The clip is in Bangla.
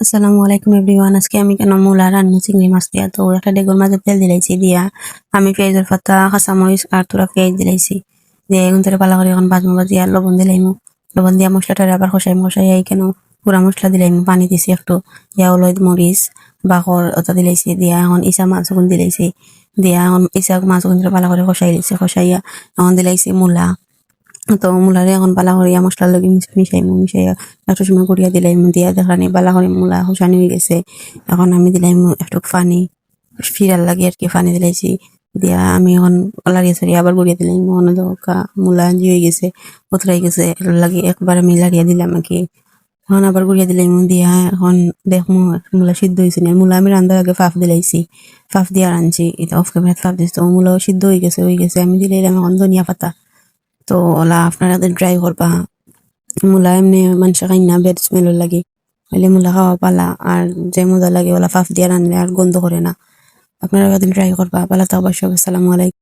আসসালামু আলাইকুম এভরিওয়ান। আজকে আমি কেন মূলা রান্না চিংড়ি মাছ দিয়া। তো একটা ডেগোর মাঝে তেল দিলাইছি, দিয়া আমি পেঁয়াজের পাতা কাঁচামরিচ আর তোরা পেঁয়াজ দিলাইছি, দিয়ে এখন তারা পালা করে এখন বাজমু, বাজিয়া লবণ দিলাইমু। লবণ দিয়া মশলাটা আবার কষাই এই কেন গুঁড়া মশলা দিলাইমু, পানি দিছি একটু, দিয়া হলুদ মরিচ বাকর ওটা দিলাইছি, দিয়া এখন ইসা মাছ গুন দিলাইছি, দিয়া এখন ইসা মাছ গুন পালা করে কষাই দিছি, কষাইয়া এখন দিলাইছি মূলা। তো মূলারে এখন বালা করিয়া মশলার লগে মিশাইয়া একটু সময় করিয়া দিলাইমু, দিয়া দেখানি বালা করে মূলা হুসানি হয়ে গেছে। এখন আমি দিলাইমু একটু পানি, ফিরার লাগে আর কি পানি দিলাইছি, দিয়া আমি এখন লাড়িয়ে ছাড়িয়ে আবার গড়িয়া দিলাইমু। অন্য মূলা জি হয়ে গেছে, উতরাই গেছে, এর লাগে একবার আমি লাড়িয়া দিলাম আর কি। এখন আবার গড়িয়া দিলাইমু, দিয়া এখন দেখমু মূলা সিদ্ধ হয়েছে না। মূলা আমি রান্নার আগে ফাফ দিলাইছি, ফাফ দিয়া রাঁধছি, এটা অফ ক্যামেরাত ফাফ দিচ্ছি। তো মূলাও সিদ্ধ হয়ে গেছে, আমি দিলাইলাম এখন ধনিয়া পাতা। তো ওলা আপনারা ট্রাই করবা। মূলা এমনি মানুষ খাই না, বেড স্মেল লাগে, হইলে মূলা খাওয়া পালা। আর যে মজা লাগে ওলা ফাফ দিয়া রান্নলে আর গন্ধ করে না। আপনারা ট্রাই করবা। পালা তো অবশ্যই। আসসালামু আলাইকুম।